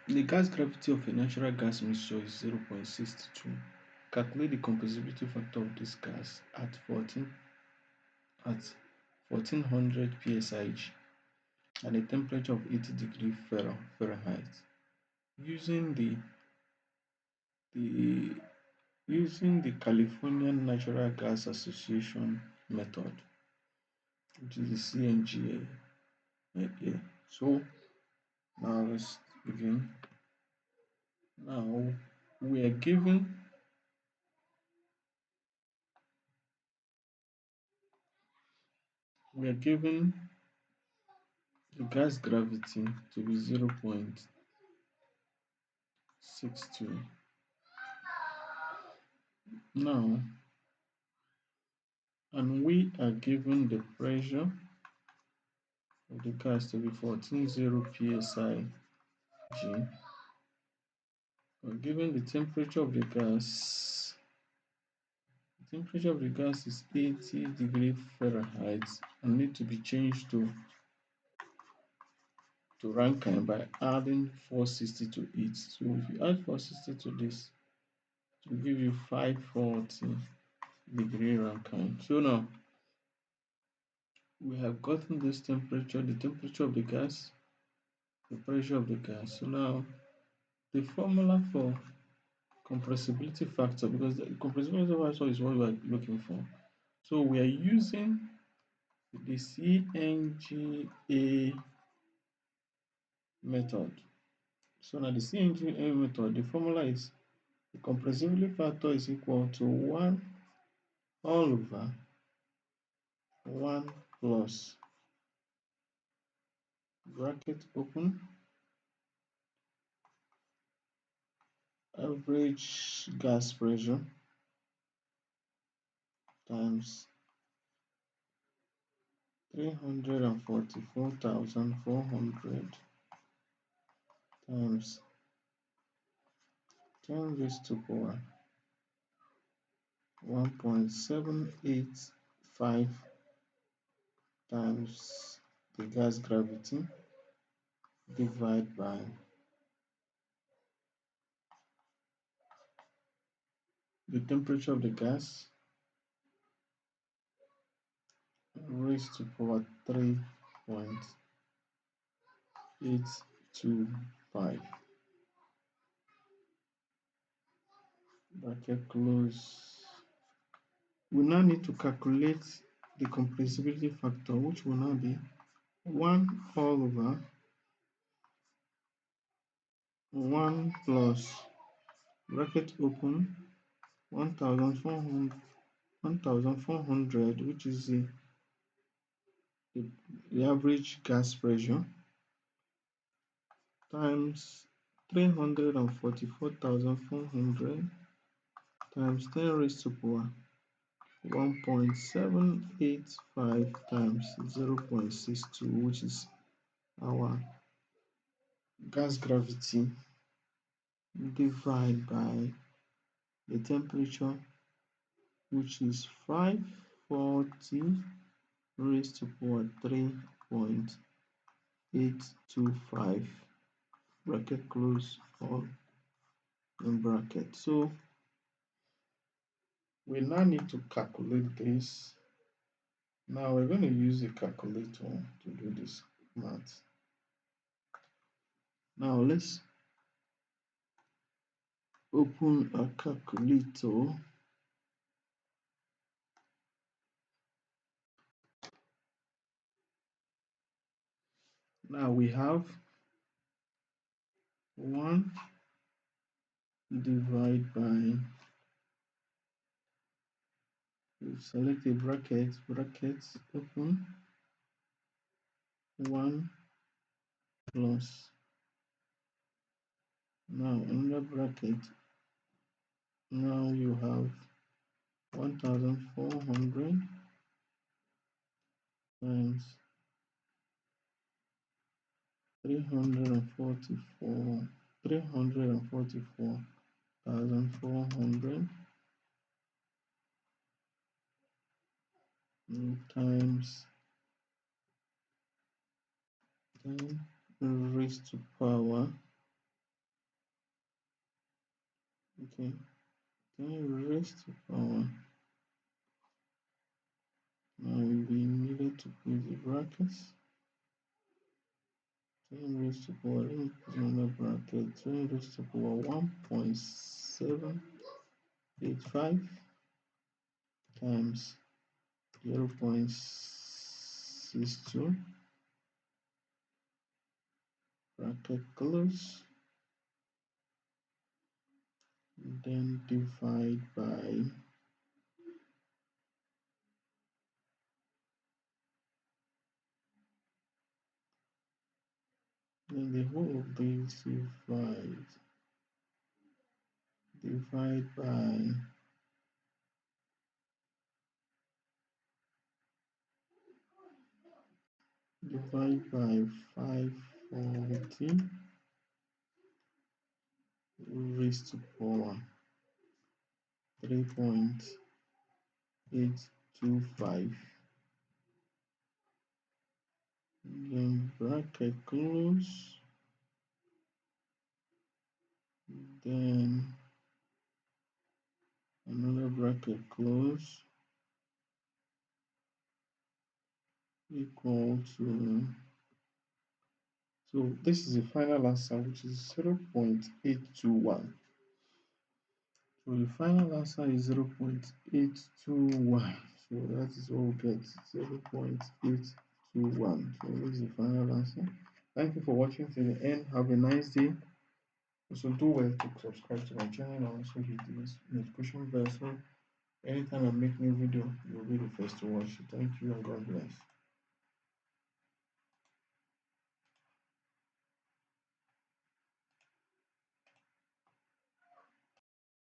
The gas gravity of a natural gas mixture is 0.62. Calculate the compressibility factor of this gas at 1400 psig and a temperature of 80 degrees Fahrenheit. Using the using the California Natural Gas Association method, which is the CNGA. So now let's begin. Now we are given we are given the gas gravity to be 0.62. Now, and we are given the pressure of the gas to be 1400 psig. We're given the temperature of the gas. The temperature of the gas is 80 degrees Fahrenheit and need to be changed to Rankine by adding 460 to it. So if you add 460 to this, it will give you 540 degree Rankine. So now we have gotten this temperature, the temperature of the gas, the pressure of the gas. So now the formula for compressibility factor, because the compressibility factor is what we are looking for. So we are using the CNGA method. So now the CNGA method, the formula is the compressibility factor is equal to 1 all over 1 plus bracket open average gas pressure times 344,400 times 10 raised to power 1.785 times the gas gravity divided by the temperature of the gas raised to power 3.825. Bracket close. We now need to calculate the compressibility factor, which will now be 1 all over 1 plus bracket open 1400, which is the average gas pressure, times 344,400 times 10 raised to power 1.785 times 0.62, which is our gas gravity, divided by the temperature, which is 540 raised to power 3.825, bracket close, all in bracket. So we now need to calculate this. Now we're going to use a calculator to do this math. Now let's open a calculator. Now we have 1 divided by, we select a bracket open, 1 plus, now another bracket, now you have 1,400 times 344,400 times 10 raised to power Okay, 10 raised to power. Now we needed to put the brackets. 10 raised to power, let me put another bracket. 10 raised to power 1.785 times 0.62, bracket close, then divide by then the whole of this divide by divide by 540 raised to power 3.825, then bracket close, then another bracket close, equal to, so this is the final answer, which is 0.821. So the final answer is 0.821. So that is what we get, 0.821. So this is the final answer. Thank you for watching till the end. Have a nice day. Also do well to subscribe to my channel and also hit the notification bell so anytime I make new video, you'll be the first to watch it. Thank you and God bless.